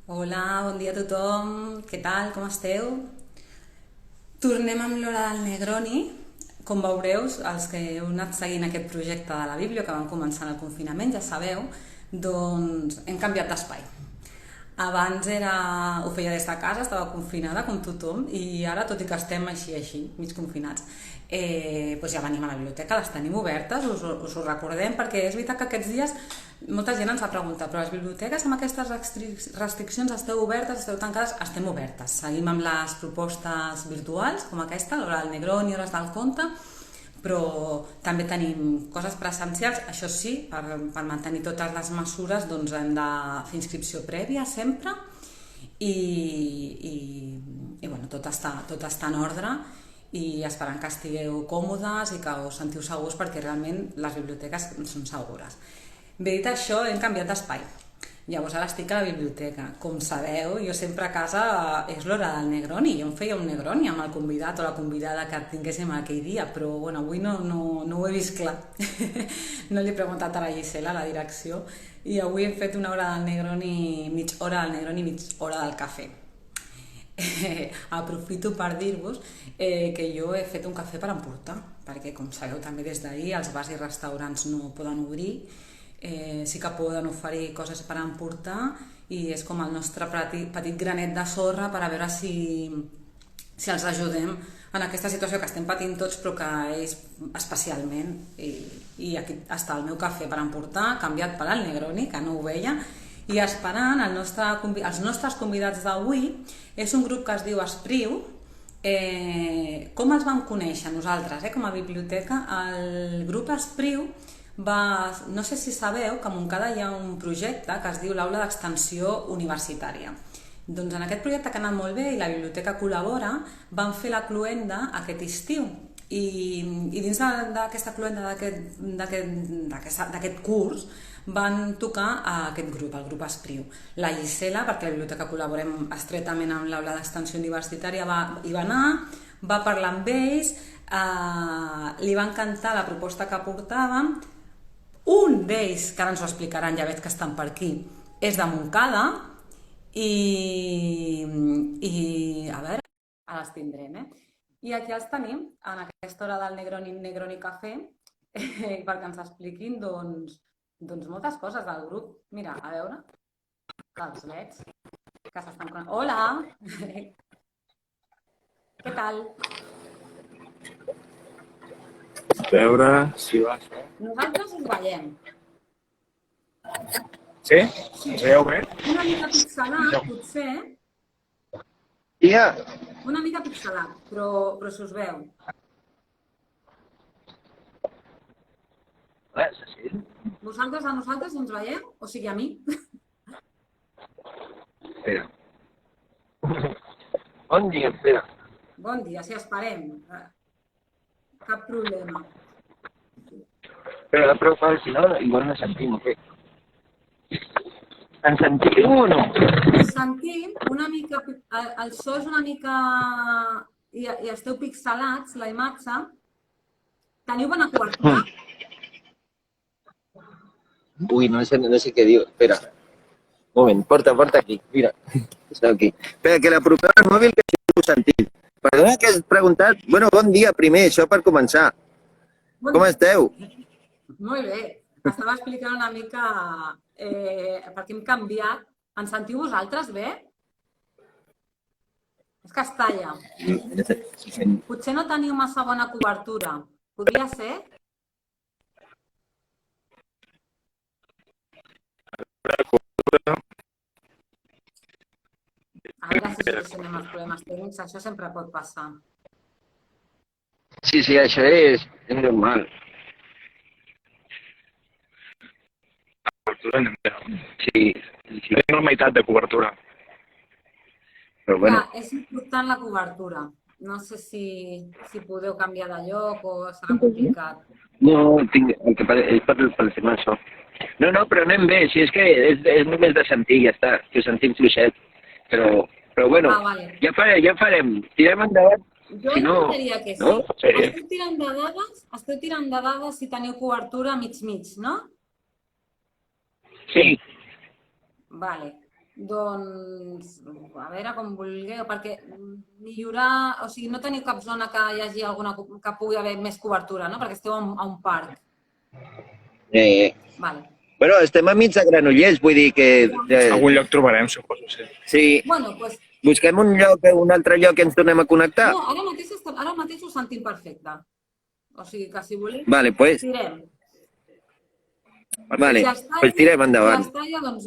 Hola, bon dia a tothom. Què tal? Com esteu? Tornem amb l'hora del Negroni. Com veureu, els que heu anat seguint aquest projecte de la Bíblia que vam començar en el confinament, ja sabeu, doncs hem canviat d'espai. Abans ho feia des de casa, estava confinada com tothom, i ara, tot i que estem així, mig confinats, doncs ja venim a la biblioteca, les tenim obertes, us ho recordem, perquè és veritat que aquests dies molta gent ens ha preguntat, però les biblioteques amb aquestes restriccions esteu obertes, esteu tancades? Estem obertes. Seguim amb les propostes virtuals, com aquesta, l'hora del Negroni, hores del conte, però també tenim coses presencials, això sí, per mantenir totes les mesures doncs hem de fer inscripció prèvia sempre i, i, i bueno, tot està en ordre i esperant que estigueu còmodes i que us sentiu segurs perquè realment les biblioteques són segures. Bé, dit això, hem canviat d'espai. Llavors ara estic a la biblioteca. Com sabeu, jo sempre a casa és l'hora del Negroni. Jo em feia un Negroni amb el convidat o la convidada que tinguéssim aquell dia, però bueno, avui no ho he vist clar. No li he preguntat a la Gisela, a la direcció, i avui hem fet una hora del Negroni, mitja hora del Negroni, mitja hora del cafè. Aprofito per dir-vos que jo he fet un cafè per emportar, perquè com sabeu també des d'ahir els bars i restaurants no poden obrir, sí que poden oferir coses per emportar i és com el nostre petit granet de sorra per a veure si els ajudem en aquesta situació que estem patint tots però que ells especialment i aquí està el meu cafè per emportar canviat per al Negroni, que no ho veia, i esperant els nostres convidats d'avui. És un grup que es diu Espriu. Com els vam conèixer nosaltres, com a biblioteca? El grup Espriu no sé si sabeu que a Montcada hi ha un projecte que es diu l'Aula d'Extensió Universitària. Doncs en aquest projecte, que ha anat molt bé i la biblioteca col·labora, van fer la cloenda aquest estiu i dins d'aquesta cloenda d'aquest curs van tocar a aquest grup, el grup Espriu. La Gisela, perquè la biblioteca col·laborem estretament amb l'Aula d'Extensió Universitària, hi va anar, va parlar amb ells, li va encantar la proposta que portàvem. Un d'ells, que ara ens ho explicaran, ja veig que estan per aquí, és de Montcada i a veure, ara els tindrem, I aquí els tenim, en aquesta hora del Negroni Cafè, perquè ens expliquin, doncs moltes coses del grup. Mira, a veure, que els veig, que s'estan conectant. Hola! Què tal? A veure si va. Nosaltres us veiem. Sí? Ens veieu bé? Una mica pixelat, potser. Tia! Una mica pixelat, però se us veu. Sí? Vosaltres a nosaltres ens veieu? O sigui, a mi? Espera. Bon dia, espera. Bon dia, sí, esperem. Cap problema. Però si no, igual no sentim, o què? Ens sentiu o no? Us sentim una mica... El so és una mica... I esteu pixelats, la imatge. Teniu bona cobertura? Ui, no sé què diu. Espera. Un moment, porta aquí. Mira, està aquí. Espera, que l'apropeu al mòbil que si ho sentim. Perdona que has preguntat... Bueno, bon dia primer, això per començar. Com esteu? Molt bé. Estava explicant una mica perquè hem canviat. Ens sentiu vosaltres bé? És que es talla. Potser no teniu massa bona cobertura. Podria ser? A veure si solucionem els problemes tècnics. Això sempre pot passar. Sí, això és normal. Cobertura sí, tenim la meitat de cobertura. Però bueno. Clar, és important la cobertura. No sé si podeu canviar de lloc o serà complicat. No, és per tema això. No, però anem bé. Si és que és només de sentir, ja està. Que ho sentim fluixet. Però bueno, vale. ja farem. Tirem endavant. Jo si no, diria que sí. No? Esteu tirant de dades si teniu cobertura mig, no? Sí. Vale. Doncs, a veure, com vulgueu, perquè millorar, o sigui, no teniu cap zona que hi hagi alguna, que pugui haver més cobertura, no? Perquè esteu a un parc. Vale. Bueno, estem amics de Granollers, vull dir que... Algun lloc trobarem, suposo, sí. Sí. Bueno, doncs... Busquem un altre lloc que ens tornem a connectar? No, ara mateix ho sentim perfecte. O sigui, que si voleu... Vale, pues... Tirem. Vale, pues tirem endavant. Si ja està, doncs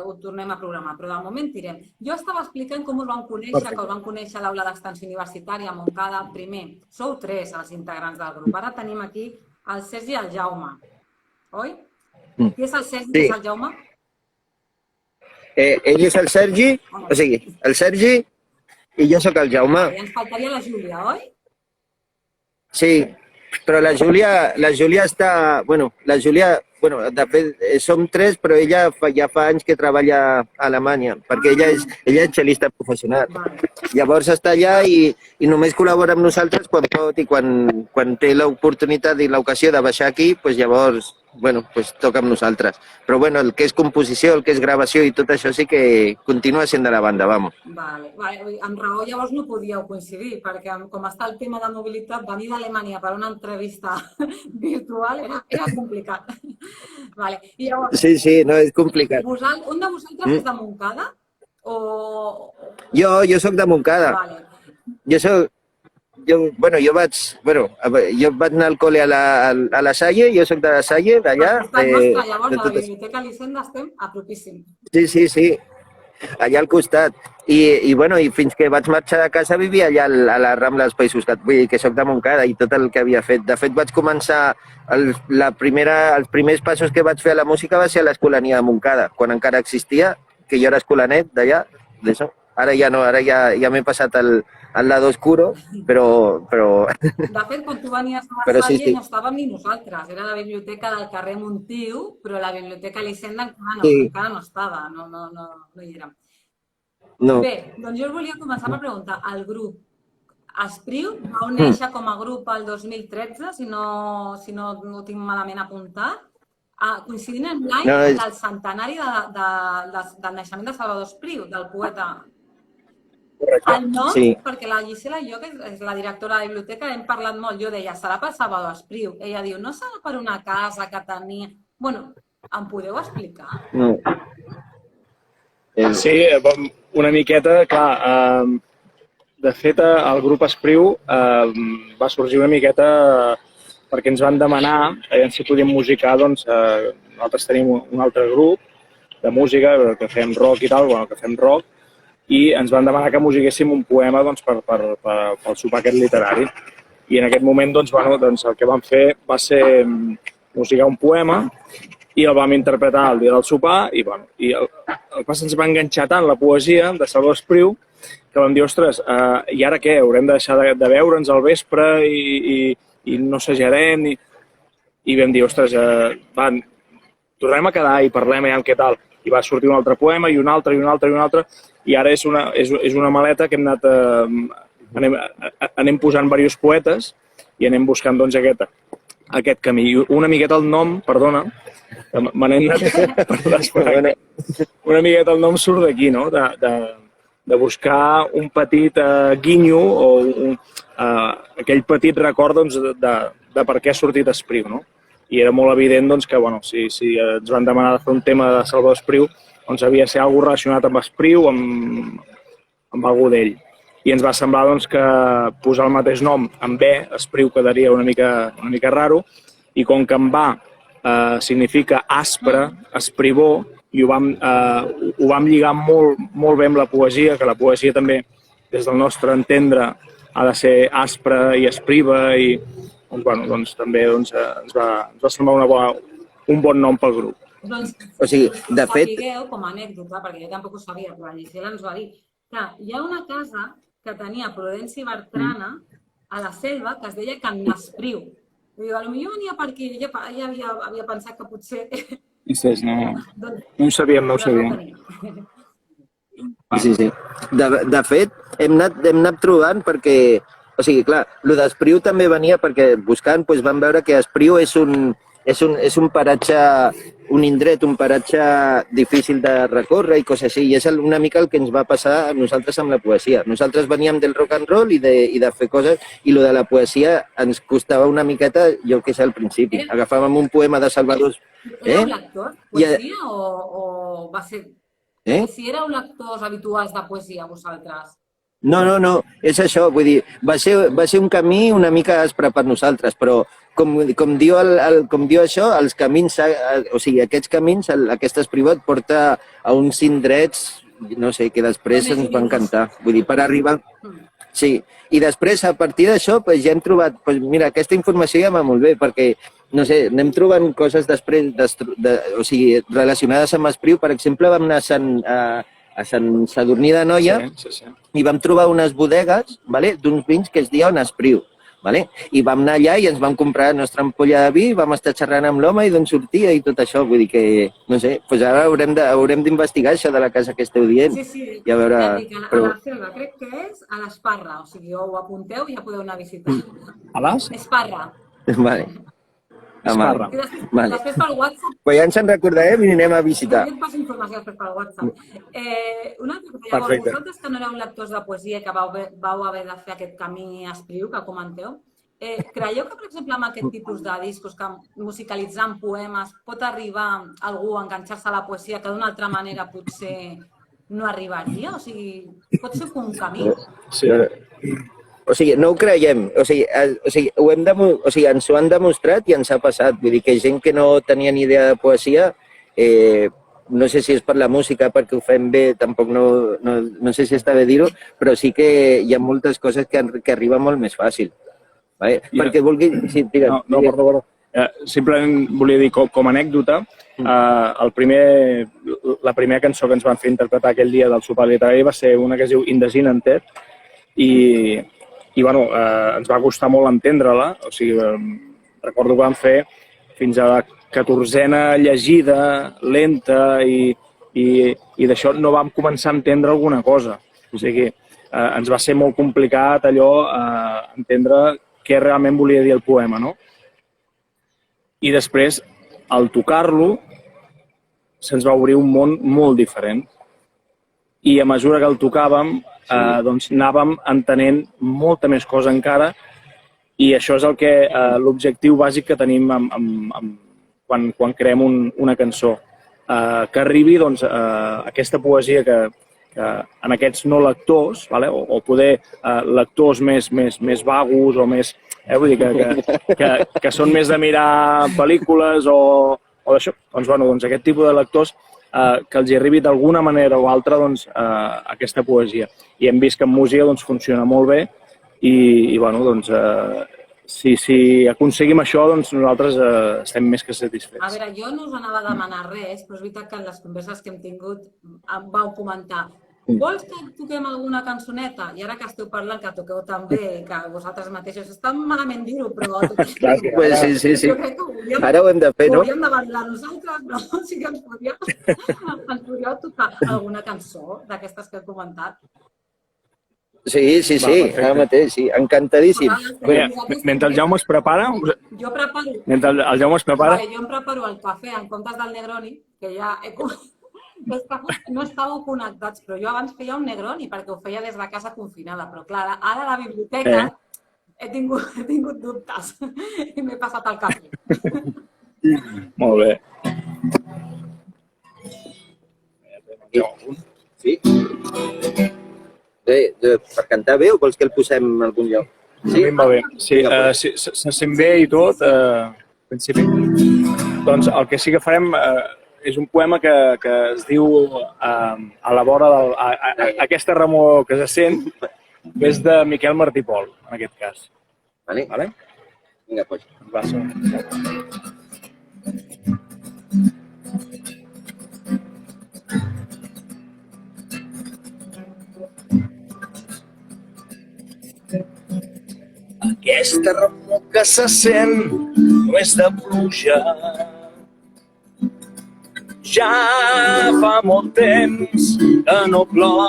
ho tornem a programar, però de moment tirem. Jo estava explicant com us vam conèixer, que us vam conèixer a l'aula d'extensió universitària a Montcada. Primer, sou 3 els integrants del grup. Ara tenim aquí el Sergi i el Jaume, oi? Qui és el Sergi i qui és el Jaume? Ell és el Sergi, o sigui, el Sergi i jo sóc el Jaume. I ens faltaria la Júlia, oi? Sí, però la Júlia està... Bueno, de fet, som 3, però ella ja fa anys que treballa a Alemanya, perquè ella és cel·lista professional. Llavors està allà i només col·labora amb nosaltres quan pot i quan té l'oportunitat i l'ocasió de baixar aquí, doncs llavors, toca amb nosaltres. Però el que és composició, el que és gravació i tot això sí que continua sent de la banda, vamos. Vale. Amb raó llavors no podíeu coincidir, perquè com està el tema de mobilitat, venir d'Alemanya per una entrevista virtual era complicat. Vale. I llavors, sí, no, és complicat. Un de vosaltres és de Montcada? Jo soc de Montcada. Vale. Jo vaig anar al col·le a la Salle, jo soc de la Salle, d'allà. Llavors, a la Biblioteca Elisenda estem a propíssim. Sí, allà al costat. I fins que vaig marxar de casa vivia allà a la Rambla dels Països Catalans, vull dir que soc de Montcada i tot el que havia fet. De fet, vaig començar, els primers passos que vaig fer a la música va ser a l'Escolania de Montcada, quan encara existia, que jo era escolanet d'allà, d'això. Ara ja no, ara ja m'he passat al lado oscuro, però... De fet, quan tu venies a la Salle no estàvem ni nosaltres, era la biblioteca del carrer Montiu, però la biblioteca Elisenda encara no estava, no hi érem. Bé, doncs jo us volia començar per preguntar, el grup Espriu va néixer com a grup el 2013, si no ho tinc malament apuntat, coincidint amb l'any del centenari del naixement de Salvador Espriu, del poeta. El nom, perquè la Gisela i jo, que és la directora de la biblioteca, hem parlat molt. Jo deia, serà per Salvador Espriu. Ella diu, no serà per una casa que tenia... Bueno, em podeu explicar? No. Sí, una miqueta, clar. De fet, el grup Espriu va sorgir una miqueta perquè ens van demanar si podíem musicar, doncs nosaltres tenim un altre grup de música que fem rock i tal, que fem rock, i ens van demanar que musiquéssim un poema pel sopar aquest literari. I en aquest moment el que vam fer va ser musicar un poema i el vam interpretar el dia del sopar i el pas ens va enganxar tant la poesia de Salvador Espriu que vam dir, ostres, i ara què? Haurem de deixar de veure'ns al vespre i no assajarem? I vam dir, ostres, tornem a quedar i parlem què tal. I va sortir un altre poema i un altre, i ara és una maleta que hem anat... Anem posant diversos poetes i anem buscant aquest camí. Una miqueta el nom, perdona, me n'he anat... Una miqueta el nom surt d'aquí, no? De buscar un petit guinyo o aquell petit record de per què ha sortit Espriu, no? I era molt evident que si ens van demanar de fer un tema de Salvador Espriu, doncs havia de ser alguna cosa relacionat amb Espriu, amb algú d'ell. I ens va semblar que posar el mateix nom amb B, Espriu, quedaria una mica raro, i com que en va significa aspre, esprivó, i ho vam lligar molt bé amb la poesia, que la poesia també, des del nostre entendre, ha de ser aspra i espriva, i també ens va semblar un bon nom pel grup. Doncs, o sigui, de fet... Sapigueu, com a anècdota, perquè jo tampoc ho sabia, però la Gisela ens va dir, que hi ha una casa que tenia Prudenci Bertrana a la selva que es deia Can Nespriu. Diu, potser venia per aquí, ella havia pensat que potser... No ho sabíem. Sí. De fet, hem anat trobant perquè... O sigui, clar, el d'Espriu també venia perquè buscant vam veure que Espriu és és un paratge, un indret, un paratge difícil de recórrer i coses així. I és una mica el que ens va passar a nosaltres amb la poesia. Nosaltres veníem del rock and roll i de fer coses, i lo de la poesia ens costava una miqueta, jo què sé, al principi. Agafàvem un poema de Salvador... Éreu lectors de poesia o va ser... Si éreu lectors habituals de poesia, vosaltres? No, és això, vull dir, va ser un camí una mica aspre per nosaltres, però com diu això, els camins, o sigui, aquests camins, aquestes privat porta a uns indrets, no sé, que després ens va encantar, vull dir, per arribar... Sí, i després, a partir d'això, ja hem trobat, mira, aquesta informació ja va molt bé, perquè, no sé, anem trobant coses després, o sigui, relacionades amb Espriu. Per exemple, vam anar a Sant Sadurní d'Anoia i vam trobar unes bodegues d'uns vins que es diuen Espriu. I vam anar allà i ens vam comprar la nostra ampolla de vi, vam estar xerrant amb l'home i d'on sortia i tot això. Vull dir que, no sé, ara haurem d'investigar això de la casa que esteu dient. Sí. I a veure... A la selva, crec que és a l'Esparra, o sigui, ho apunteu i ja podeu anar a visitar. A les? Esparra. Vale. Esparra. Després pel WhatsApp... Pues ja ens en recordarem i anirem a visitar. Jo et passo informació després pel WhatsApp. Una altra cosa, llavors, vosaltres que no éreu lectors de poesia, que vau haver de fer aquest camí a Espriu, que comenteu, creieu que, per exemple, amb aquest tipus de discos, que musicalitzant poemes pot arribar algú a enganxar-se a la poesia que d'una altra manera potser no arribaria? O sigui, pot ser com un camí. Sí. O sigui, no ho creiem. O sigui, ens ho han demostrat i ens ha passat. Vull dir que gent que no tenia ni idea de poesia, no sé si és per la música, perquè ho fem bé, tampoc no sé si està bé dir-ho, però sí que hi ha moltes coses que arriben molt més fàcil. Perquè vulgui... Sí, digue'm. No, perdó. Simplement volia dir, com a anècdota, la primera cançó que ens van fer interpretar aquell dia del sopar literari va ser una que es diu Indesinentet, i bueno, ens va costar molt entendre-la. O sigui, recordo que vam fer fins a la 14a llegida, lenta, i d'això no vam començar a entendre alguna cosa. O sigui, ens va ser molt complicat allò entendre què realment volia dir el poema, no? I després, al tocar-lo, se'ns va obrir un món molt diferent. I a mesura que el tocàvem, doncs anàvem entenent molta més cosa encara, i això és l'objectiu bàsic que tenim quan creem una cançó. Que arribi aquesta poesia que en aquests no lectors, o poder lectors més vagos o més... Vull dir que són més de mirar pel·lícules o d'això. Doncs aquest tipus de lectors que els hi arribi d'alguna manera o altra aquesta poesia. I hem vist que en música funciona molt bé i si aconseguim això, nosaltres estem més que satisfets. A veure, jo no us anava a demanar res, però és veritat que en les converses que hem tingut em vau comentar: vols que toquem alguna cançoneta? I ara que esteu parlant, que toqueu també, que vosaltres mateixos, està malament dir-ho, però... Sí. Ara ho hem de fer, no? Ho hauríem de valorar nosaltres, però sí que ens podríeu tocar alguna cançó d'aquestes que heu comentat. Sí, ara mateix, sí, encantadíssim. Mentre el Jaume es prepara... Jo preparo... Mentre el Jaume es prepara... Jo em preparo el cafè en comptes del Negroni, que ja no estàveu connectats, però jo abans feia un Negroni perquè ho feia des de casa confinada, però clar, ara a la biblioteca he tingut dubtes i m'he passat al cafè. Molt bé. Sí? Per cantar bé o vols que el posem en algun lloc? Sí? Va bé. Sí, se sent bé i tot, en principi. Doncs el que sí que farem és un poema que es diu a la vora aquesta remor que se sent, és de Miquel Martí Pol, en aquest cas. Vale? Vinga, doncs. Va, som. Aquesta remor que se sent no és de pluja. Ja fa molt temps que no plou.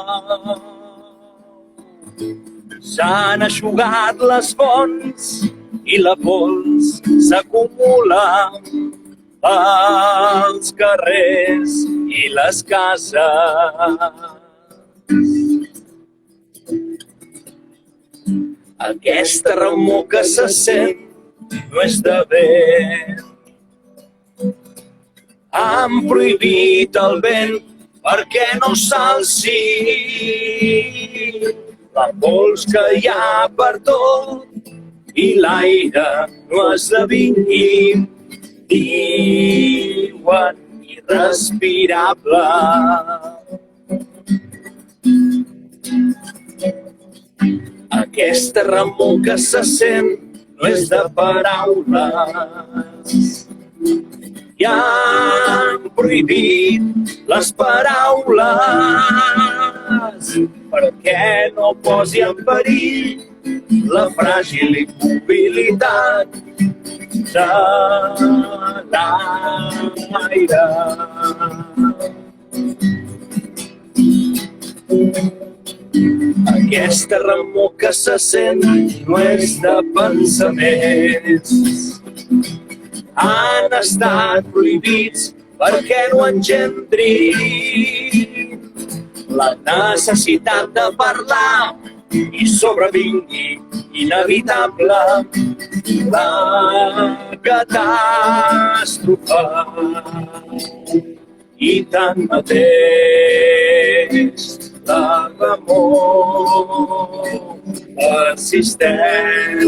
S'han eixugat les fonts i la pols s'acumula als carrers i les cases. Aquesta remor que se sent no és de vent. Han prohibit el vent perquè no s'alci la pols que hi ha per tot i l'aire no esdevingui, diuen, irrespirable. Aquesta remor que se sent no és de paraules. I han prohibit les paraules perquè no posi en perill la fràgil immobilitat de l'aire. Aquesta remor que se sent no és de pensaments. Han estat prohibits perquè no engendrin la necessitat de parlar i sobrevingui inevitable la catàstrofe. I tanmateix la remor persisteix.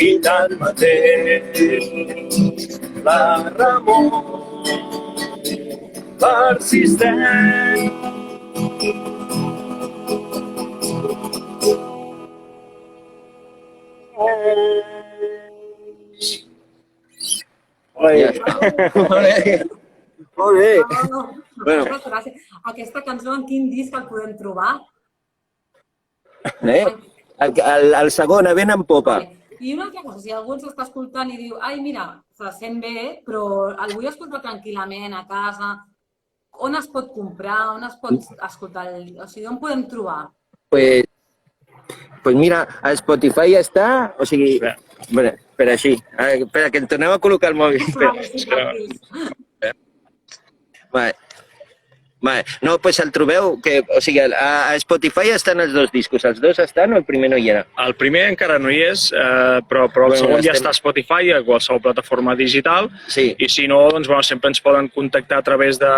I tanmateix la remor persisteix. Molt bé. Bueno. Aquesta cançó, en quin disc el podem trobar? El segon, a vent en popa. I una altra cosa, si algú ens està escoltant i diu ai, mira, se sent bé, però el vull escoltar tranquil·lament a casa, on es pot comprar, on es pot escoltar, o sigui, on podem trobar? Pues mira, a Spotify ja està, o sigui, bueno, espera, així, espera, que en tornem a col·locar el mòbil. Vale. No, pues el trobeu, o sigui, a Spotify estan els dos discos, els dos estan o el primer no hi era? El primer encara no hi és, però el segon ja està a Spotify, a qualsevol plataforma digital, i si no, doncs sempre ens poden contactar a través de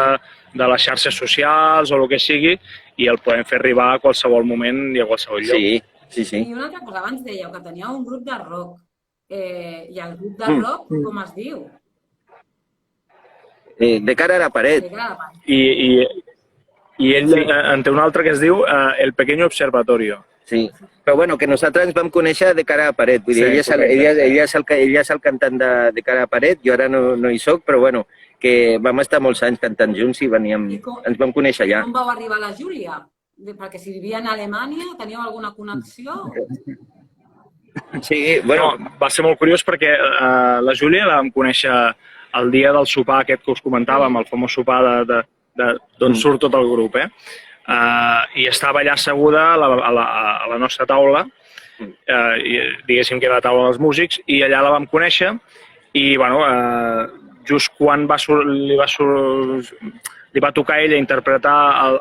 les xarxes socials o el que sigui i el podem fer arribar a qualsevol moment i a qualsevol lloc. Sí. I una altra cosa, abans dèieu que teníeu un grup de rock, i el grup de rock, com es diu? De cara a la paret. I ell en té un altre que es diu El Pequeño Observatorio. Sí, però bueno, que nosaltres ens vam conèixer de cara a la paret. Vull dir, ella és el cantant de cara a la paret, jo ara no hi soc, però bueno, que vam estar molts anys cantant junts i ens vam conèixer allà. Com vau arribar a la Júlia? Perquè si vivia a Alemanya, teníeu alguna connexió? Sí, bueno... Va ser molt curiós perquè la Júlia la vam conèixer el dia del sopar aquest que us comentàvem, el famós sopar d'on surt tot el grup, i estava allà asseguda a la nostra taula, diguéssim que era la taula dels músics, i allà la vam conèixer i, bueno, just quan li va tocar a ella interpretar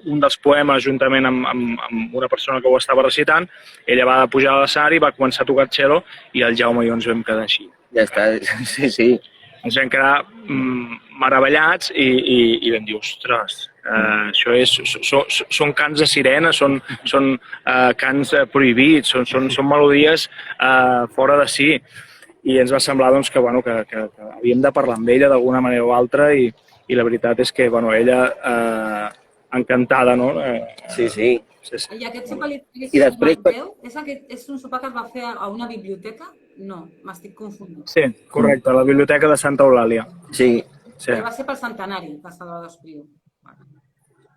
un dels poemes juntament amb una persona que ho estava recitant, ella va pujar a l'escenari, va començar a tocar el cello i el Jaume i jo ens vam quedar així. Ja està, sí. Ens vam quedar meravellats i vam dir, ostres, això són cants de sirena, són cants prohibits, són melodies fora de si. I ens va semblar que havíem de parlar amb ella d'alguna manera o altra i la veritat és que ella encantada, no? Sí. I aquest sopar és un sopar que es va fer a una biblioteca? No, m'estic confundint. Sí, correcte, a la Biblioteca de Santa Eulàlia. Sí. Va ser pel centenari de Salvador Espriu.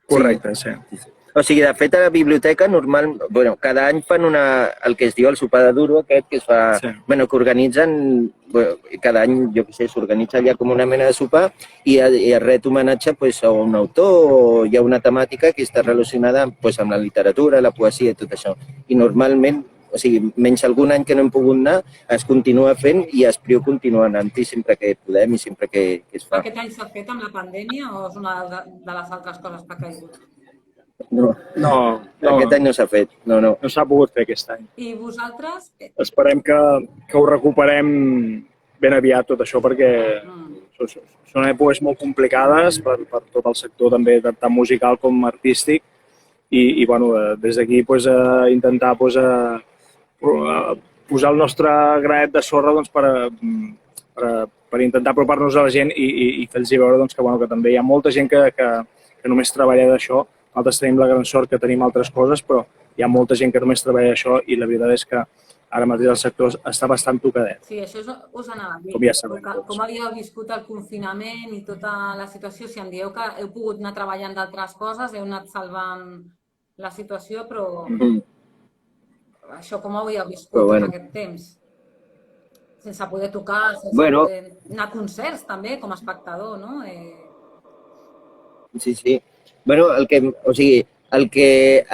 Correcte, sí. O sigui, de fet, a la biblioteca cada any fan el que es diu el sopar de duro, aquest que es fa, que organitzen, cada any, jo què sé, s'organitza allà com una mena de sopar i es ret homenatge a un autor o hi ha una temàtica que està relacionada amb la literatura, la poesia i tot això. I normalment, o sigui, menys algun any que no hem pogut anar, es continua fent i Espriu continua anant-hi sempre que podem i sempre que es fa. Aquest any s'ha fet amb la pandèmia o és una de les altres coses que ha caigut? No, aquest any no s'ha fet, no. No s'ha pogut fer aquest any. I vosaltres? Esperem que ho recuperem ben aviat tot això perquè són èpoques molt complicades per tot el sector també tant musical com artístic i des d'aquí intentar posar el nostre granet de sorra per intentar apropar-nos a la gent i fer-los veure que també hi ha molta gent que només treballa d'això. Nosaltres tenim la gran sort que tenim altres coses, però hi ha molta gent que només treballa això i la veritat és que ara mateix el sector està bastant tocadet. Sí, això us anava a dir. Com ja sabeu. Com havíeu viscut el confinament i tota la situació? Si em dieu que heu pogut anar treballant d'altres coses, heu anat salvant la situació, però això com ho havíeu viscut tot aquest temps? Sense poder tocar, sense poder anar a concerts també, com a espectador, no? Sí. El que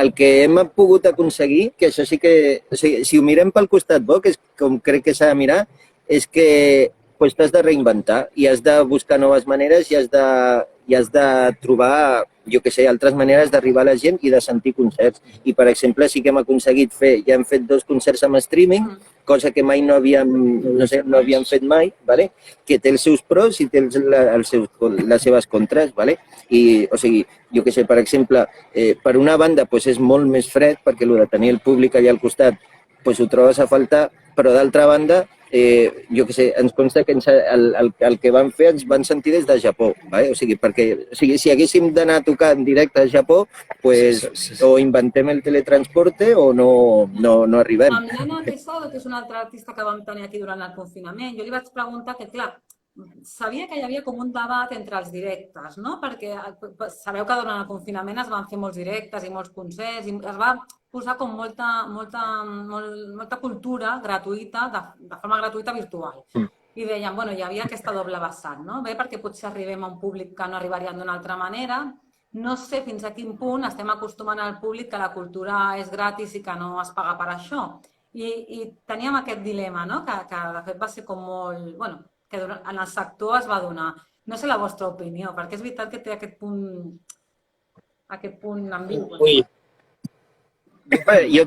hem pogut aconseguir, que això sí que... Si ho mirem pel costat bo, que és com crec que s'ha de mirar, és que t'has de reinventar i has de buscar noves maneres i has de trobar, jo què sé, altres maneres d'arribar a la gent i de sentir concerts. I, per exemple, sí que hem aconseguit fer, ja hem fet 2 concerts amb streaming, cosa que mai no havíem fet mai, que té els seus pros i té les seves contres. I, o sigui, jo què sé, per exemple, per una banda és molt més fred perquè el de tenir el públic allà al costat ho trobes a faltar, però d'altra banda, jo què sé, ens consta que el que vam fer ens van sentir des de Japó. O sigui, si haguéssim d'anar a tocar en directe a Japó, o inventem el teletransporte o no arribem. Amb l'Anna Quesado, que és una altra artista que vam tenir aquí durant el confinament, jo li vaig preguntar que, clar, sabia que hi havia com un debat entre els directes, no? Perquè sabeu que durant el confinament es van fer molts directes i molts concerts i es va posar com molta cultura gratuïta, de forma gratuïta virtual. I deien, bueno, hi havia aquesta doble vessant, no? Bé, perquè potser arribem a un públic que no arribarien d'una altra manera. No sé fins a quin punt estem acostumant al públic que la cultura és gratis i que no es paga per això. I teníem aquest dilema, no? Que de fet va ser com molt... Bueno, que en el sector es va donar. No sé la vostra opinió, perquè és veritat que té aquest punt ambigu. Ui. Jo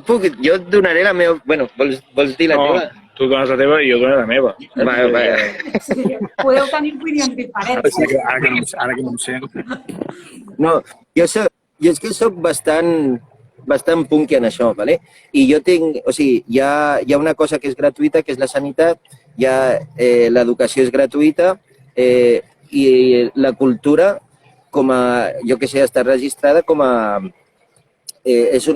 et donaré la meva... Bueno, vols dir la teva? Tu dones la teva i jo donaré la meva. Sí, podeu tenir opinions diferents. Ara que no em sé. No, jo és que soc bastant punky en això, ¿vale? I jo tinc, o sigui, hi ha una cosa que és gratuïta, que és la sanitat, l'educació és gratuïta i la cultura, jo que sé, està registrada com a... és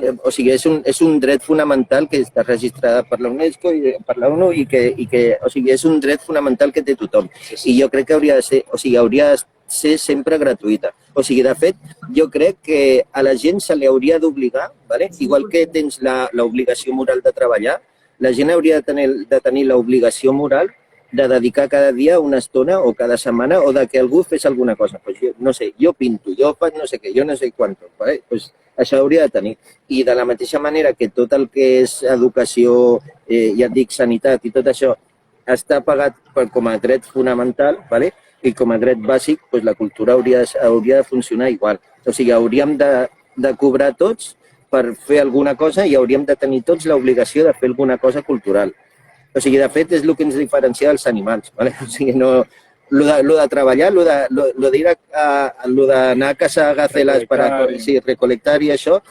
un dret fonamental que està registrada per la UNESCO i per la ONU i que és un dret fonamental que té tothom. I jo crec que hauria de ser sempre gratuïta. O sigui, de fet, jo crec que a la gent se li hauria d'obligar, igual que tens l'obligació moral de treballar, la gent hauria de tenir l'obligació moral de dedicar cada dia una estona o cada setmana o de que algú fes alguna cosa. No sé, jo pinto, jo faig no sé què, jo no sé quant. Això hauria de tenir. I de la mateixa manera que tot el que és educació, ja et dic, sanitat i tot això, està pagat com a dret fonamental, i com a dret bàsic, la cultura hauria de funcionar igual. O sigui, hauríem de cobrar tots per fer alguna cosa i hauríem de tenir tots l'obligació de fer alguna cosa cultural. O sigui, de fet, és el que ens diferencia dels animals. O sigui, no... Lo de treballar, lo d'anar a caçar gaceles per recolectar i això,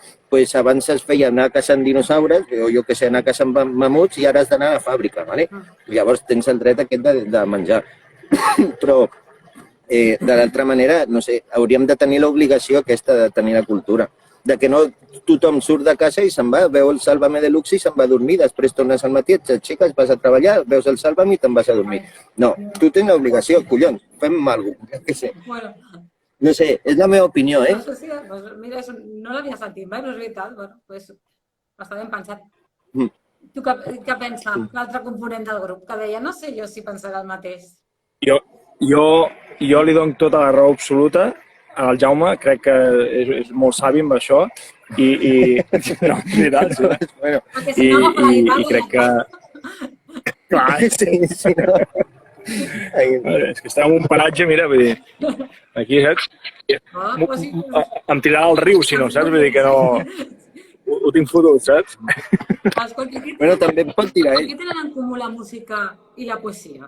abans es feia anar caçant dinosaures, o jo que sé, anar caçant mamuts i ara has d'anar a la fàbrica. Llavors tens el dret aquest de menjar. Però, de l'altra manera, no sé, hauríem de tenir l'obligació aquesta de tenir la cultura. De que no tothom surt de casa i se'n va, veu el Sálvame Deluxe i se'n va a dormir, després tornes al matí, t'aixeques, vas a treballar, veus el Sálvame i te'n vas a dormir. No, tu tens l'obligació, collons, fem alguna cosa. Bueno, No sé, és la meva opinió, eh? No sé si, doncs, mira, no l'havia sentit mai, però és veritat. Bueno, doncs, està ben pensat. Mm. Tu què pensa l'altre component del grup? Que deia, no sé jo si pensarà el mateix. Jo li dono tota la raó absoluta al Jaume, crec que és molt savi amb això i no, és veritat, sí. Bueno, Perquè si no agafa la guitarra... I crec que... Clar, sí, no. és que estem en un paratge, mira, vull dir, aquí, saps? Em tirarà al riu, si no, saps? Vull dir que no... Ho tinc fotut, saps? Escolta, Bueno, també em pot tirar ell. què tenen en comú la música i la poesia?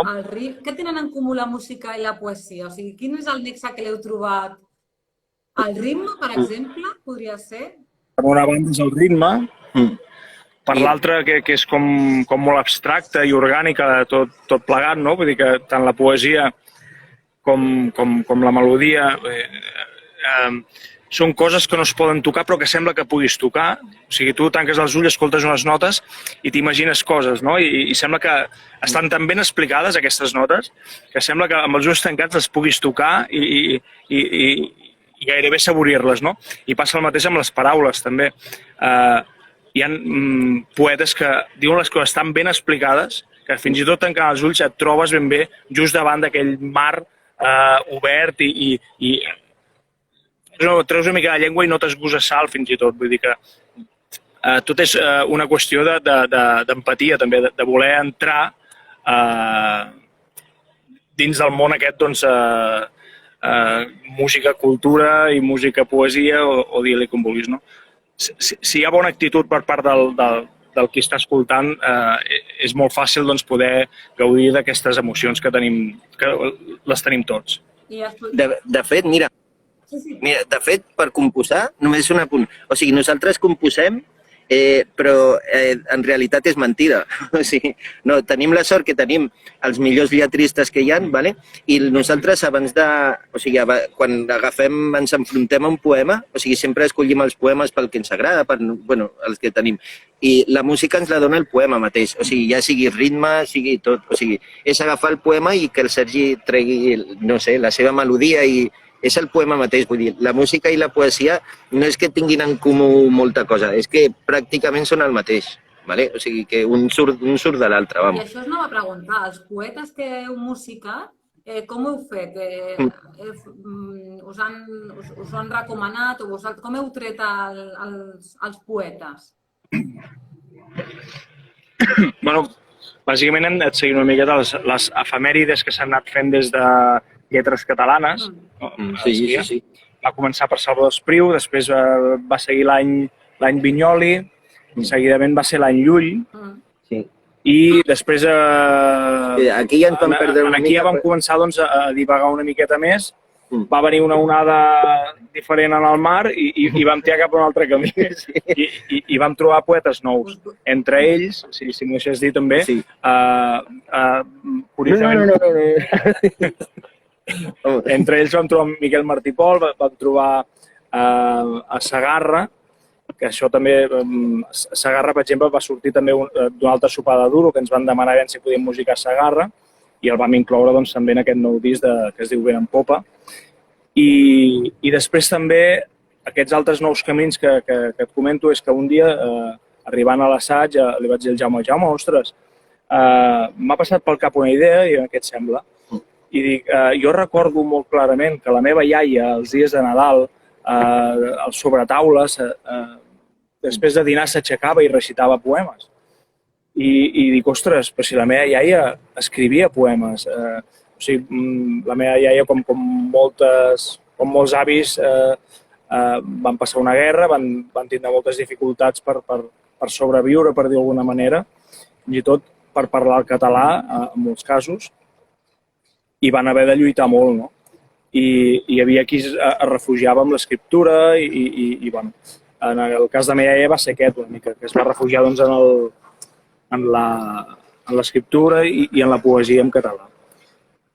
Què tenen en comú la música i la poesia? O sigui, quin és el nexe que l'heu trobat? El ritme, per exemple, podria ser? Per una banda és el ritme, per l'altra que és com molt abstracta i orgànica, tot plegat, no? Vull dir que tant la poesia com la melodia són coses que no es poden tocar però que sembla que puguis tocar. O sigui, tu tanques els ulls, escoltes unes notes i t'imagines coses, no? I sembla que estan tan ben explicades aquestes notes que sembla que amb els ulls tancats les puguis tocar i gairebé saborir-les, no? I passa el mateix amb les paraules, també. Hi ha poetes que diuen les coses tan ben explicades que fins i tot tancant els ulls et trobes ben bé just davant d'aquell mar obert i treus una mica la llengua i no t'esbusa sal fins i tot. Vull dir que tot és una qüestió d'empatia també, de voler entrar dins del món aquest, doncs, música, cultura i música, poesia o digue-li com vulguis, no? Si hi ha bona actitud per part del qui està escoltant, és molt fàcil doncs, poder gaudir d'aquestes emocions que les tenim tots. De fet, mira, de fet, per composar, només un apunt. O sigui, nosaltres composem, però en realitat és mentida. O sigui, no, tenim la sort que tenim els millors lletristes que hi ha, ¿vale? I nosaltres abans de... O sigui, quan ens enfrontem a un poema, o sigui, sempre escollim els poemes pel que ens agrada, bueno, els que tenim. I la música ens la dona el poema mateix, o sigui, ja sigui ritme, sigui tot. O sigui, és agafar el poema i que el Sergi tregui, no sé, la seva melodia i és el poema mateix, vull dir, la música i la poesia no és que tinguin en comú molta cosa, és que pràcticament són el mateix, ¿vale? O sigui que un surt de l'altre, vamos. I això us anava a preguntar, els poetes que heu musicat, com ho heu fet? Us ho han recomanat o com heu tret els poetes? Bueno, bàsicament hem anat seguint una miqueta les efemèrides que s'han anat fent des de lletres catalanes. Sí. Va començar per Salvador Espriu, després va seguir l'any Vinyoli, seguidament va ser l'any Llull, i després aquí ja ens vam perdre una mica. Aquí ja vam començar doncs, a divagar una miqueta més, va venir una onada diferent en el mar i vam tirar cap a un altre camí. I vam trobar poetes nous. Entre ells, si m'ho deixes dir també, curiosament... Entre ells vam trobar Miquel Martí Pol, vam trobar a Segarra, que això també, Segarra, per exemple, va sortir també d'una altra sopada de duro, que ens van demanar si podíem musicar Segarra, i el vam incloure doncs, també en aquest nou disc que es diu Vent en Popa. I després també, aquests altres nous camins que et comento, és que un dia, arribant a l'assaig, li vaig dir al Jaume, ostres, m'ha passat pel cap una idea i què et sembla? I dic, jo recordo molt clarament que la meva iaia, els dies de Nadal, als sobretaules, després de dinar s'aixecava i recitava poemes. I dic, ostres, però si la meva iaia escrivia poemes. O sigui, la meva iaia, com molts avis, van passar una guerra, van tindre moltes dificultats per sobreviure, per dir d'alguna manera, fins i tot per parlar el català, en molts casos, i van haver de lluitar molt, no? I hi havia qui es refugiava amb l'escriptura i bueno, en el cas de la meva iaia va ser aquest una mica, que es va refugiar doncs, en l'escriptura i en la poesia en català.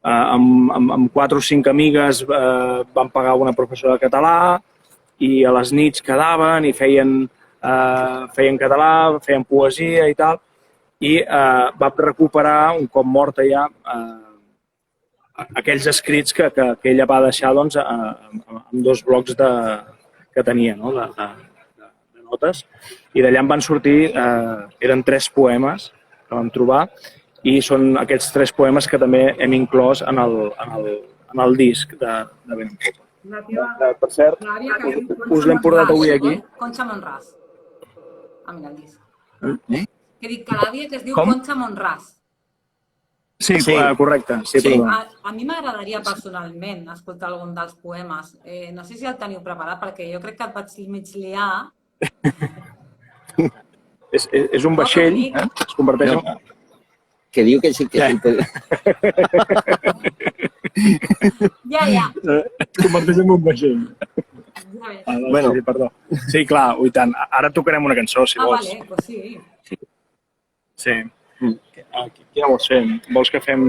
Amb 4 o 5 amigues vam pagar una professora de català i a les nits quedaven i feien català, feien poesia i tal, i vam recuperar, un cop morta ja, aquells escrits que ella va deixar doncs, amb 2 blocs que tenia, no? de notes, i d'allà em van sortir, eren 3 poemes que vam trobar, i són aquests 3 poemes que també hem inclòs en el disc de Vent en Popa. Per cert, us l'hem portat avui aquí. Concha Monràs. Mira el disc. Eh? Que dic que l'àvia que es diu Com? Concha Monràs. Sí, correcte. Sí, Sí. A mi m'agradaria personalment escoltar algun dels poemes. No sé si el teniu preparat, perquè jo crec que et vaig mig liar. És un vaixell, es converteix en... Que diu que sí que Ja. sí. Ja. Es converteix en un vaixell. Ja ves. Bueno. Sí, perdó. Sí, clar, i tant. Ara tocarem una cançó, si vols. Vale, pues sí. Sí. Quina vols fer? Vols que fem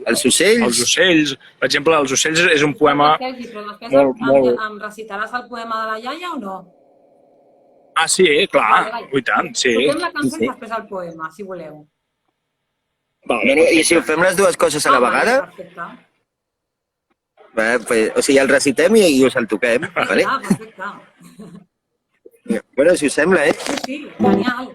Els ocells? els ocells? Per exemple, els ocells és un poema... Sergi, però després molt- em recitaràs el poema de la iaia o no? Ah, sí, clar, Vale. i tant, sí. Toquem la cançó Sí. i després el poema, si voleu. Vale. I si ho fem les dues coses a la vegada? Perfecte. Pues, o sigui, el recitem i us el toquem. Vale? Perfecte. Bueno, si us sembla, eh? Sí, genial.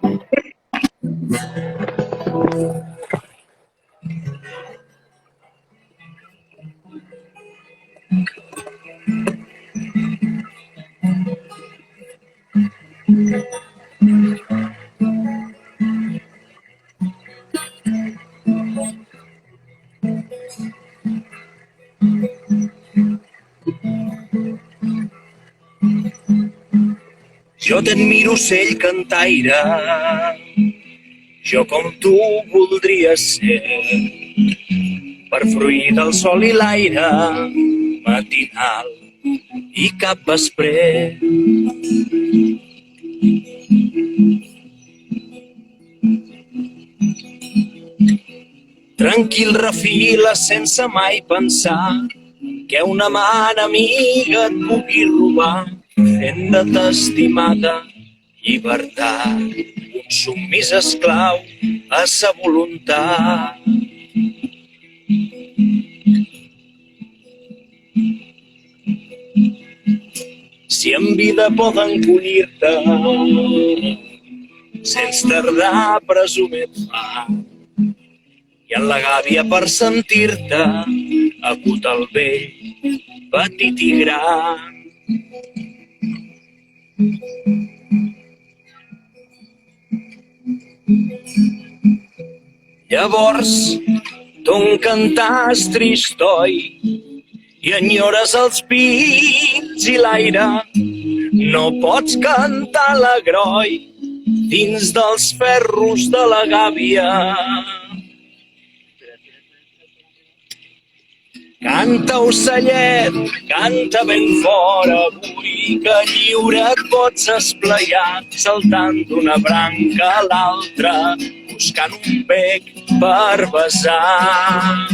Jo t'admiro, ocell cantaire, jo com tu voldria ser, per fruir del sol i l'aire, matinal i cap vesprer. Tranquil refila sense mai pensar que una mà amiga et pugui robar, fent de t'estimada llibertat, un submís esclau a sa voluntat. Si en vida poden collir-te, sense tardar a presumir fa, i en la gàbia per sentir-te, acut al vell, petit i gran. Llavors, ton cantàs tristoi i enyores els pits i l'aire. No pots cantar alegroi dins dels ferros de la gàbia. Canta, ocellet, canta ben fora avui, que lliure et pots esplaiar, saltant d'una branca a l'altra, buscant un bec per besar.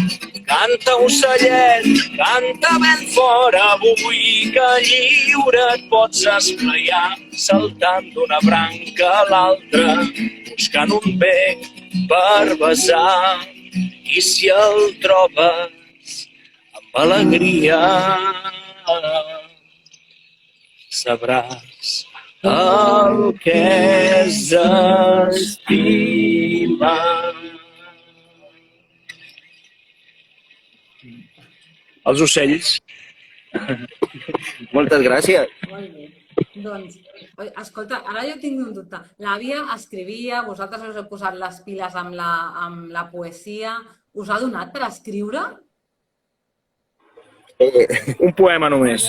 Canta, ocellet, canta ben fora avui, que lliure et pots esplaiar, saltant d'una branca a l'altra, buscant un bec per besar. I si el trobes alegria, sabràs el que és estima. Els ocells. Moltes gràcies. Molt bé. Doncs, escolta, ara jo tinc un dubte. L'àvia escrivia, vosaltres us heu posat les piles amb la poesia. Us ha donat per escriure? Un poema només.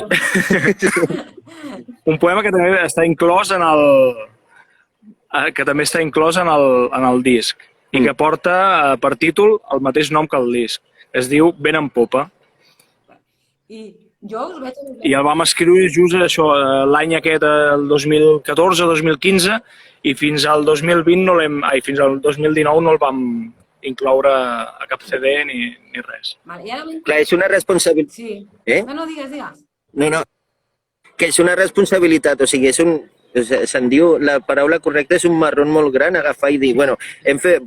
Un poema que també està inclòs en el disc i que porta per títol el mateix nom que el disc. Es diu Vent en Popa. I el vam escriure just això, l'any aquest, el 2014-2015, i fins al 2020 fins al 2019 no el vam incloure a cap CD ni res. Clar, és una responsabilitat. Sí. Eh? No, digues. No. Que és una responsabilitat, o sigui, és Se'n diu, la paraula correcta és un marrón molt gran, agafar i dir, bueno,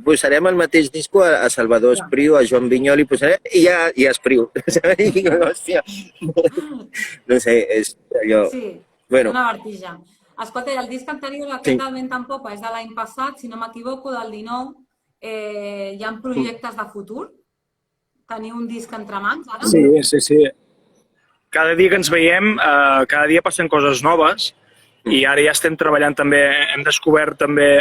posarem el mateix disco a Salvador Espriu, a Joan Vinyoli, i ja Espriu. Hòstia. No sé, és allò... Sí, bueno. una vertija. Escolta, el disc anterior, aquest del Vent en Popa, és de l'any passat, si no m'equivoco, del 19. Hi ha projectes de futur? Teniu un disc entre mans, ara? Sí. Cada dia que ens veiem, cada dia passen coses noves i ara ja estem treballant també, hem descobert també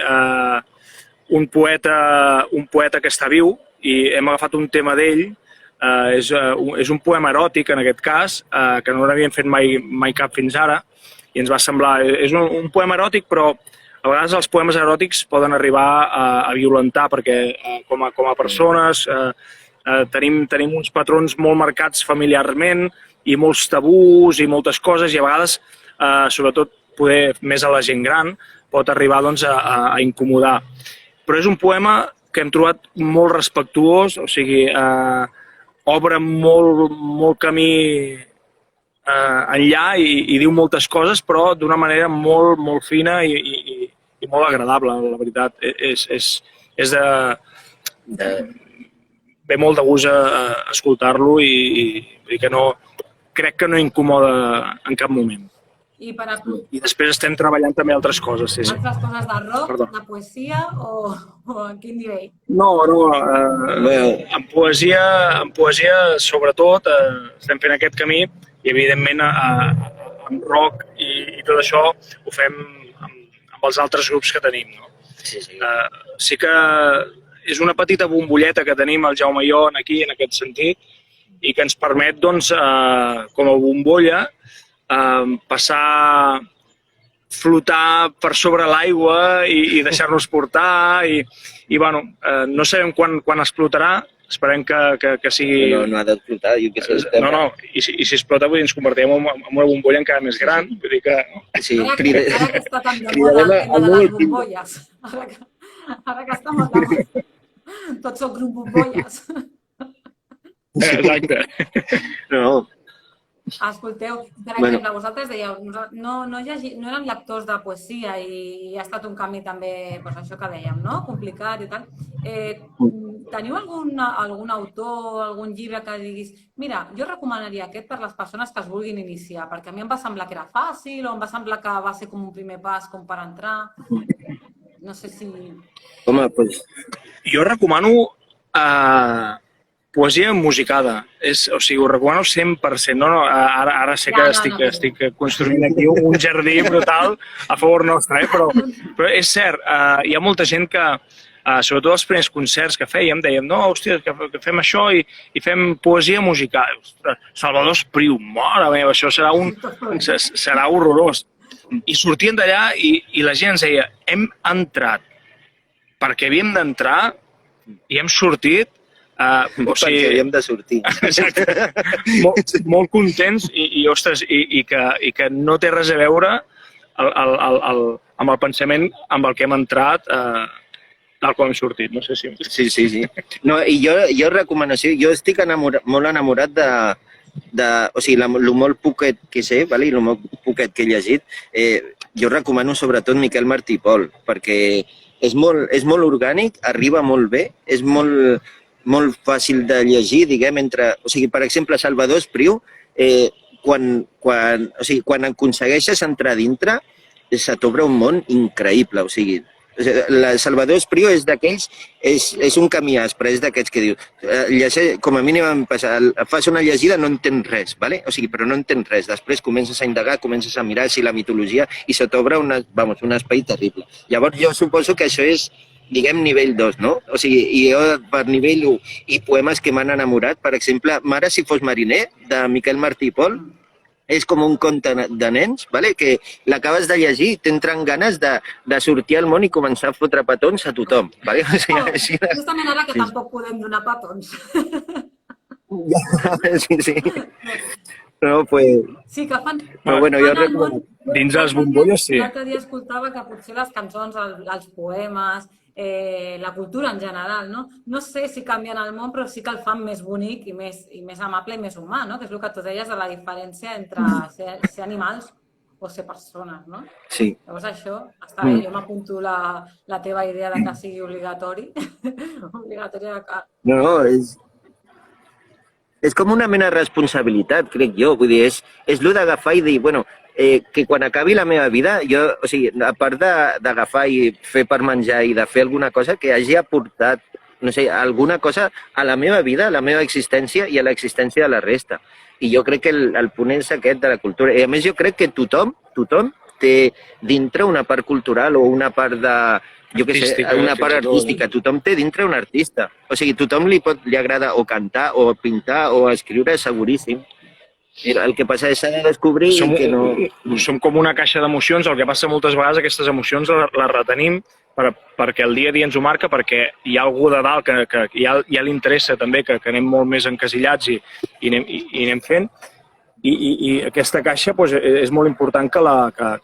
un poeta que està viu i hem agafat un tema d'ell, és un poema eròtic en aquest cas, que no n'havíem fet mai cap fins ara i ens va semblar, és un poema eròtic però a vegades els poemes eròtics poden arribar a violentar perquè com a persones tenim uns patrons molt marcats familiarment i molts tabús i moltes coses i a vegades, sobretot poder més a la gent gran, pot arribar doncs, a incomodar. Però és un poema que hem trobat molt respectuós, o sigui, obre molt camí enllà i diu moltes coses, però d'una manera molt fina i molt agradable, la veritat. Ve molt de gust escoltar-lo i que no, crec que no incomoda en cap moment. I després estem treballant també altres coses. Sí. Altres coses de rock, de poesia o a quin nivell? No, en poesia sobretot estem fent aquest camí i evidentment amb rock i tot això ho fem amb els altres grups que tenim. No? Sí. Sí que és una petita bombolleta que tenim el Jaume i jo aquí en aquest sentit i que ens permet doncs, com a bombolla passar, flotar per sobre l'aigua i deixar-nos portar i bueno, no sabem quan explotarà, esperem que sigui... No ha d'explotar, jo què sé. No, i si explota ens convertirem en una bombolla encara més gran, vull dir que... Sí, ara que està tan de moda el tema de les bombolles, ara que està molt de moda, tots són grup bombolles. Exacte. No. Escolteu, per exemple, vosaltres dèieu, no eren lectors de poesia i ha estat un canvi també, doncs això que dèiem, no? Complicat i tal. Teniu algun autor, algun llibre que diguis mira, jo recomanaria aquest per les persones que es vulguin iniciar, perquè a mi em va semblar que era fàcil o em va semblar que va ser com un primer pas com per entrar. No sé si... Home, doncs... Jo recomano poesia musicada, o sigui, ho recomano 100%. No, ara sé que estic construint aquí un jardí brutal a favor nostre, però és cert, hi ha molta gent que, sobretot els primers concerts que fèiem, dèiem, no, hòstia, que fem això i fem poesia musical. Salvador Espriu, mare meva, això serà horrorós. I sortien d'allà i la gent ens deia, hem entrat perquè havíem d'entrar i hem sortit perquè havíem de sortir. Exacte. Molt contents i que no té res a veure amb el pensament amb el que hem entrat tal com hem sortit. No sé si... Sí. No, i jo recomanació, jo estic molt enamorat o sigui, el molt poquet que sé, i el molt poquet que he llegit, jo recomano sobretot Miquel Martí i Pol, perquè és molt orgànic, arriba molt bé, és molt fàcil de llegir, diguem, o sigui, per exemple, Salvador Espriu, quan aconsegueixes entrar dintre, se t'obre un món increïble, o sigui, Salvador Espriu és d'aquells, és un camí aspre, és d'aquests que diu, com a mínim fas una llegida, no entens res, o sigui, però no entens res, després comences a indagar, comences a mirar si la mitologia i se t'obre un espai terrible. Llavors jo suposo que això és, diguem, nivell 2, no? O sigui, i jo per nivell 1 i poemes que m'han enamorat, per exemple, Mare si fos mariner, de Miquel Martí i Pol, és com un conte de nens, que l'acabes de llegir i t'entren ganes de sortir al món i començar a fotre petons a tothom. Justament ara que tampoc podem donar petons. Sí. No, pues... Sí, que fan... Però bueno, jo recomano... Dins les bombolles, sí. L'altre dia escoltava que potser les cançons, els poemes, la cultura en general, no sé si canvien el món, però sí que el fan més bonic i més amable i més humà, no? Que és el que tu deies de la diferència entre ser animals. o ser persones, no? Sí. Llavors això està bé, jo m'apunto la teva idea de que sigui obligatori. Obligatori de... No, és com una mena de responsabilitat, crec jo. Vull dir, és el d'agafar i dir, bueno, que quan acabi la meva vida, jo, o sigui, a part d'agafar i fer per menjar i de fer alguna cosa, que hagi aportat, no sé, alguna cosa a la meva vida, a la meva existència i a l'existència de la resta. I jo crec que el punt és aquest de la cultura. I a més jo crec que tothom té dintre una part cultural o una part de, jo què sé, una part artística. Tothom té dintre un artista. O sigui, tothom li agrada o cantar o pintar o escriure, seguríssim. El que passa és s'ha de descobrir que no... Som com una caixa d'emocions, el que passa moltes vegades aquestes emocions les retenim perquè el dia a dia ens ho marca, perquè hi ha algú de dalt que ja li interessa també que anem molt més encasillats i anem fent. I aquesta caixa és molt important que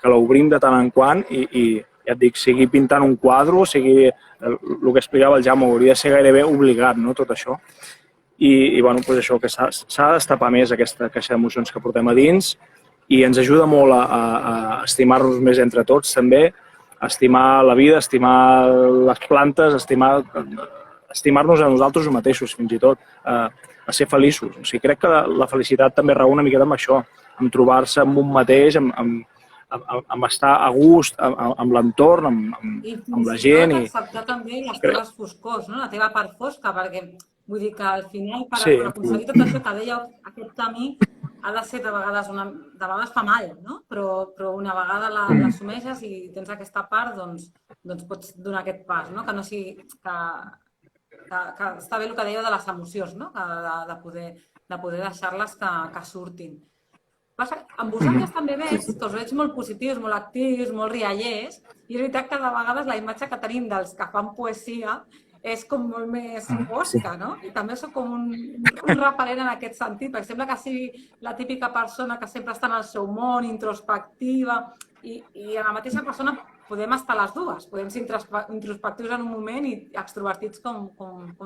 l'obrim de tant en quant i ja et dic, sigui pintant un quadre, sigui el que explicava el Jaume, hauria de ser gairebé obligat, no, tot això. I bueno, això, que s'ha de destapar més aquesta caixa d'emocions que portem a dins i ens ajuda molt a estimar-nos més entre tots també, a estimar la vida, a estimar les plantes, a estimar-nos a nosaltres mateixos fins i tot, a ser feliços. O sigui, crec que la felicitat també rau una miqueta amb això, amb trobar-se amb un mateix, amb estar a gust, amb l'entorn, amb la gent. I acceptar també les teves foscors, no? La teva part fosca, perquè vull dir que al final, per aconseguir tot això que deia, aquest camí ha de ser de vegades fa mal, no? Però una vegada l'assumeixes i tens aquesta part, doncs pots donar aquest pas, no? Que no sigui... Que està bé el que dèieu de les emocions, no? De poder deixar-les que surtin. Amb vosaltres també veig que us veig molt positius, molt actius, molt riallers, i és veritat que de vegades la imatge que tenim dels que fan poesia és com molt més fosca, no? I també sóc com un referent en aquest sentit, perquè sembla que sigui la típica persona que sempre està en el seu món, introspectiva, i en la mateixa persona podem estar les dues. Podem ser introspectius en un moment i extrovertits com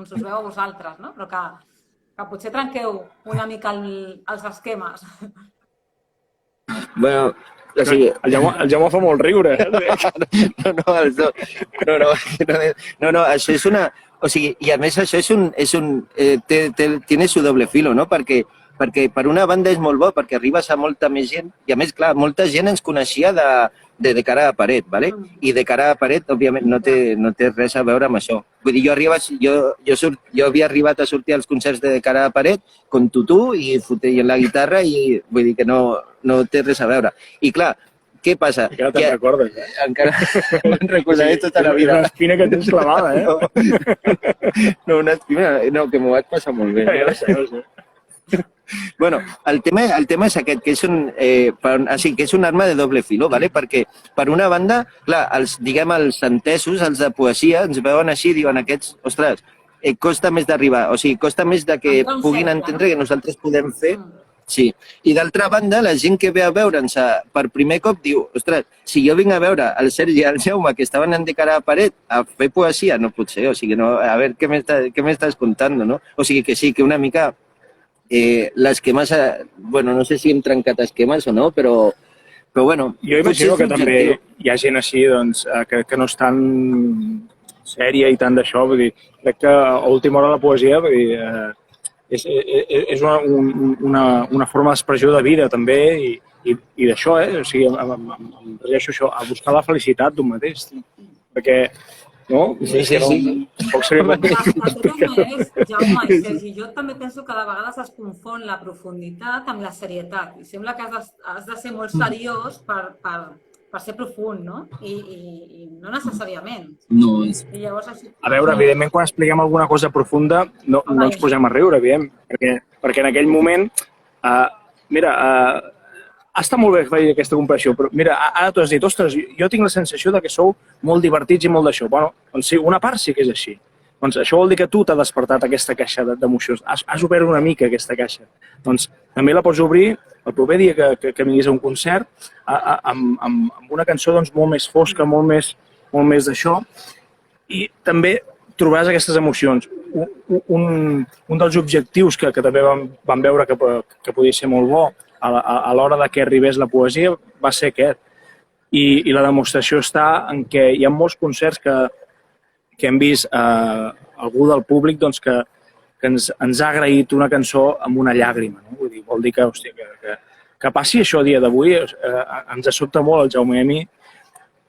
s'us veu a vosaltres, no? Però que potser trenqueu una mica els esquemes. Bueno, o sigui... El Jaume fa molt riure. No, això és una... O sigui, i a més això tiene su doble filo, no? Perquè per una banda és molt bo, perquè arribes a molta més gent, i a més, clar, molta gent ens coneixia de cara a paret, ¿vale? I de cara a paret, òbviament, no té res a veure amb això. Vull dir, jo havia arribat a sortir als concerts de cara a paret, con tutú i fotent la guitarra, i vull dir que no té res a veure. I clar, què passa? Encara te'n recordes, eh? Encara me'n recordaré tota la vida. Una espina que tens clavada, eh? No, una espina... No, que m'ho vaig passar molt bé. Ja ho sé. Bueno, el tema és aquest, que és un arma de doble filo, ¿vale? Perquè, per una banda, clar, els entesos, els de poesia, ens veuen així i diuen aquests, ostres, costa més d'arribar, o sigui, costa més de que puguin entendre que nosaltres podem fer. Sí. I d'altra banda, la gent que ve a veure'ns per primer cop diu, ostres, si jo vinc a veure el Sergi i el Jaume que estaven de cara a paret a fer poesia, no pot ser, o sigui, no, a veure, què m'estàs contant, no? O sigui que sí, que una mica l'esquema, bueno, no sé si hem trencat esquemes o no, però bueno... Jo imagino que també hi ha gent així, doncs, que no és tan sèria i tant d'això, vull dir, crec que a última hora la poesia, vull dir, és una forma d'expressió de vida també i d'això, o sigui, em regeixo això, a buscar la felicitat d'un mateix, perquè no? Sí. Tampoc seria molt Jaume i Sergi, jo també penso que de vegades es confon la profunditat amb la serietat i sembla que has de ser molt seriós per ser profund, no? I no necessàriament. No, és... I llavors, a veure, evidentment, quan expliquem alguna cosa profunda no ens posem a riure, evident, perquè en aquell moment, està molt bé fer aquesta comparació, però mira, ara tu has dit, ostres, jo tinc la sensació que sou molt divertits i molt d'això. Bueno, doncs sí, una part sí que és així. Doncs això vol dir que tu t'ha despertat aquesta caixa d'emocions. Has obert una mica aquesta caixa. Doncs també la pots obrir el proper dia que vinguis a un concert amb una cançó doncs, molt més fosca, molt més d'això. I també trobaràs aquestes emocions. Un dels objectius que també vam veure que podia ser molt bo a l'hora de que arribés la poesia va ser aquest. I la demostració està en què hi ha molts concerts que hem vist algú del públic doncs, que ens ha agraït una cançó amb una llàgrima. No? Vull dir, vol dir que, hòstia, que passi això a dia d'avui ens sobta molt el Jaume Emi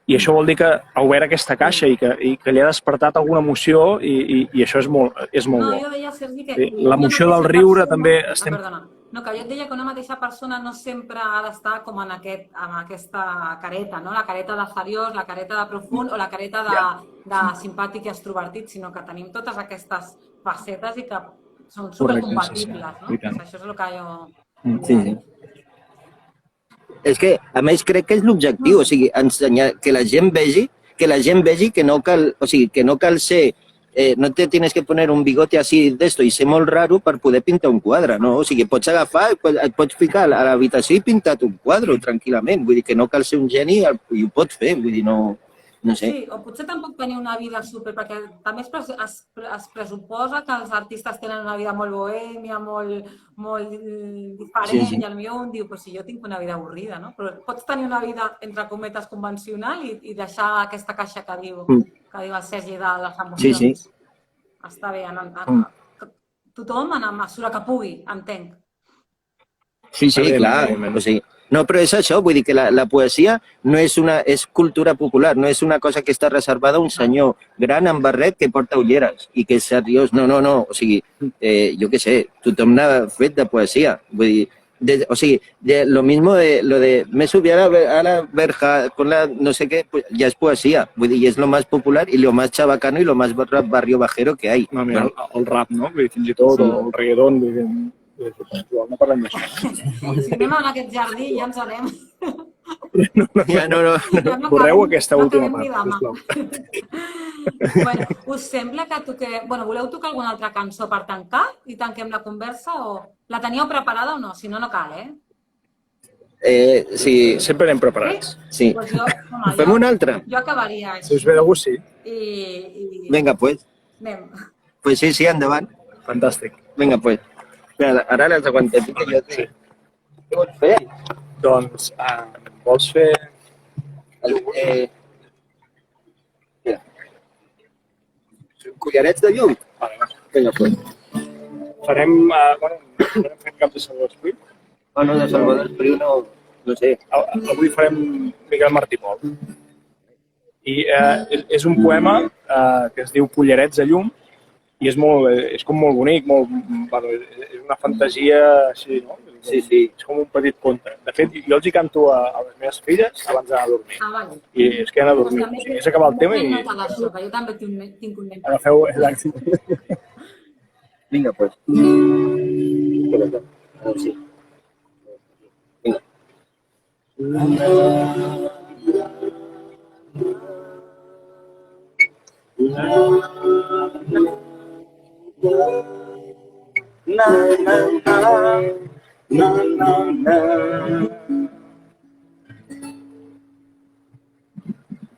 i això vol dir que ha obert aquesta caixa i que li ha despertat alguna emoció i això és molt bo. No, jo deia, Sergi, que... L'emoció del riure també... Perdona. No, que jo et deia que una mateixa persona no sempre ha d'estar com en aquesta careta, no? La careta de seriós, la careta de profund o la careta de simpàtic i extrovertit, sinó que tenim totes aquestes facetes i que són supercompatibles, no? Això és el que jo... Sí. És que, a més, crec que és l'objectiu, o sigui, ensenyar que la gent vegi que no cal ser... no te tienes que poner un bigote así d'esto i ser molt raro per poder pintar un quadre, no? O sigui, pots agafar, et pots ficar a l'habitació i pintar un quadre tranquil·lament. Vull dir que no cal ser un geni i ho pots fer, vull dir, no sé. Sí, o potser tampoc tenir una vida super, perquè també es pressuposa que els artistes tenen una vida molt bohèmia, molt diferent, i potser un diu, si jo tinc una vida avorrida, no? Però pots tenir una vida, entre cometes, convencional i deixar aquesta caixa que diu el Sergi de les emocions. Sí. Està bé, tothom en la mesura que pugui, entenc. Sí, clar, o sigui... No, però és això, vull dir que la poesia no és cultura popular, no és una cosa que està reservada a un senyor gran amb barret que porta ulleres i que és seriós. No, o sigui, jo què sé, tothom n'ha fet de poesia. Vull dir, o sigui, lo mismo de lo de me subí a la verja con la no sé qué, pues ya es poesía, vull dir, y es lo más popular y lo más chabacano y lo más barrio bajero que hay. No, mira, el rap, no? Fins i tot, el reggaeton, no parlem d'això. Si anem a aquest jardí ja ens anem. No. Borreu aquesta última part, sisplau. Bueno, us sembla que voleu tocar alguna altra cançó per tancar i tanquem la conversa o la teníeu preparada o no? Si no, no cal, Sí. Sempre anem preparats. Sí. Fem una altra? Jo acabaria així. Si us ve de gust, sí. Vinga, pues. Anem. Pues sí, endavant. Fantàstic. Vinga, pues. Ara les aguantem. Sí. Què vols fer? Doncs, vols fer... Mira. Collarets de llum? Vale. Vinga, pues. Farem fent cap de Salvador Espriu? No, de Salvador Espriu no sé. Avui farem Miquel Martí i Pol. I és un poema que es diu Collarets de llum i és com molt bonic, és una fantasia així, no? Sí. És com un petit conte. De fet, jo els hi canto a les meves filles abans d'anar a dormir. Vale. I es queden a dormir. O sigui, és acabar el tema i... Jo també tinc un nen. Agafeu l'exacte. Vinga, pues. Sí.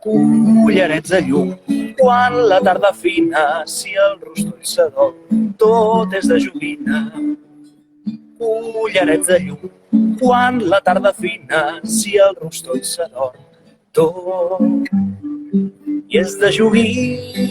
Collarets de llum, quan la tarda fina, si el rostoll s'adorm, tot és de joguina. Collarets de llum, quan la tarda fina, si el rostoll s'adorm, tot i és de joguina.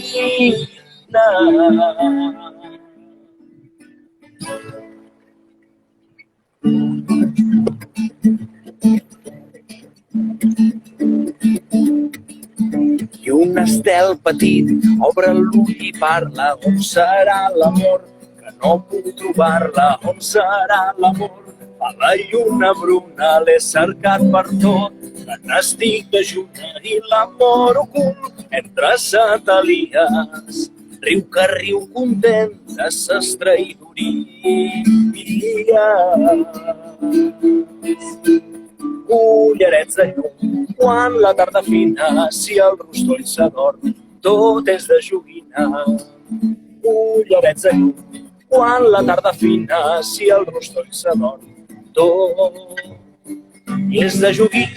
I un estel petit obre l'ull i parla, on serà l'amor? Que no puc trobar-la, on serà l'amor? A la lluna bruna l'he cercat per tot, que n'estic de lluna i l'amor ocult entre satelies. Riu que riu content de ses traïdories. Collarets de llum, quan la tarda fina, si el rostoll s'adorm, tot és de joguina. Collarets de llum, quan la tarda fina, si el rostoll s'adorm, tot és de joguina.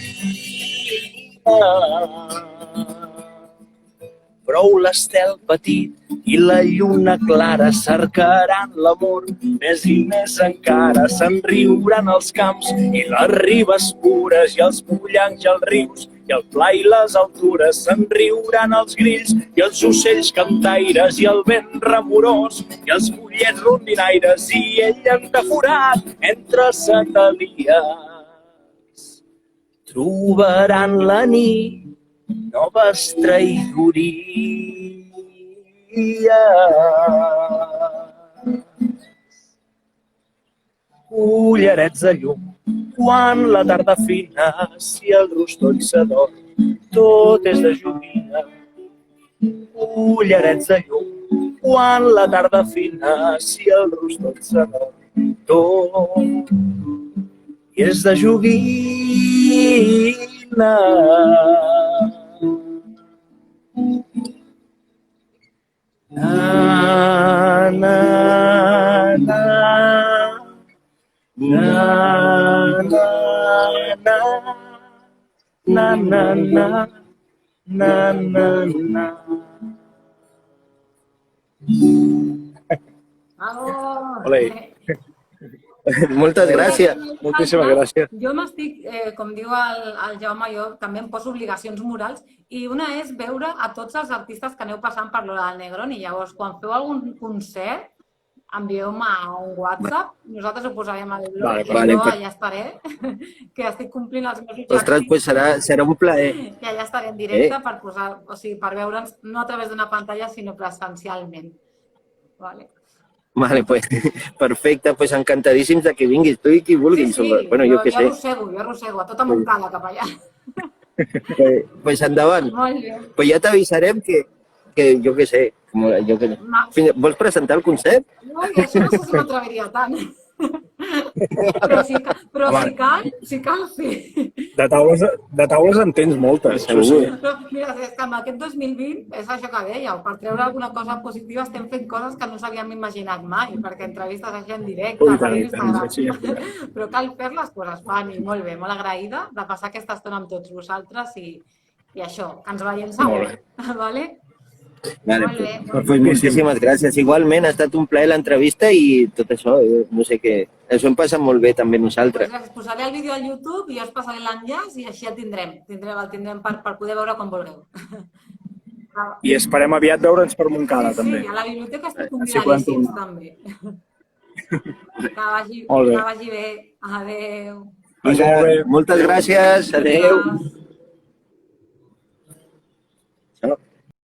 Prou l'estel petit i la lluna clara cercaran l'amor. Més i més encara se'n riuran els camps i les ribes pures i els pollancs i els rius. I el pla i les altures se'n riuran els grills i els ocells cantaires i el vent remorós i els pollets rondinaires i ell entaforat entre satelies. Trobaran la nit noves traïdories. Ullerets de llum, quan la tarda fina, si el rostoll s'adorm, tot és de joguina. Ullerets de llum, quan la tarda fina, si el rostoll s'adorm, tot és de joguina. Na, na, na. Na, na, na, na, na, na, na, na, na. Bravo! Ole. Moltes gràcies. Moltíssimes gràcies. Jo m'estic, com diu el Jaume, jo també em poso obligacions morals i una és veure a tots els artistes que aneu passant per l'Hora del Negroni. Llavors, quan feu algun concert, envieu-me un WhatsApp, nosaltres ho posarem al blog i jo allà estaré, que estic complint els meus objectius. Ostres, pues serà un plaer. I allà estaré en directe per posar, o sigui, per veure'ns no a través d'una pantalla, sinó presencialment. Vale. Vale, pues perfecte, pues encantadíssims de que vinguis, tu i qui vulguis. Sí, Bueno, jo què sé. Jo arrossego a tota Montcada cap allà. Pues endavant. Molt bé. Pues ja t'avisarem que jo què sé, vols presentar el concert? No, i això no sé si m'atreviria tant. Però si cal, sí. De taules en tens moltes. Segur. Però, mira, és que amb aquest 2020 és això que dèieu, per treure alguna cosa positiva estem fent coses que no s'havíem imaginat mai, perquè entrevistes així en directe, per Instagram. Però cal fer-les, doncs es fan, i molt bé, molt agraïda de passar aquesta estona amb tots vosaltres i això, que ens veiem segur. Vale? Vale, pues moltíssimes gràcies. Igualment, ha estat un plaer l'entrevista i tot això, no sé què, això em passa molt bé també nosaltres. Pues posaré el vídeo al YouTube i jo us passaré l'enllaç i així el tindrem per poder veure com vulgueu. I esperem aviat veure'ns per Montcada, també. Sí, a la biblioteca estic convidadíssims, també. Que vagi bé. Adéu. Moltes gràcies, adéu.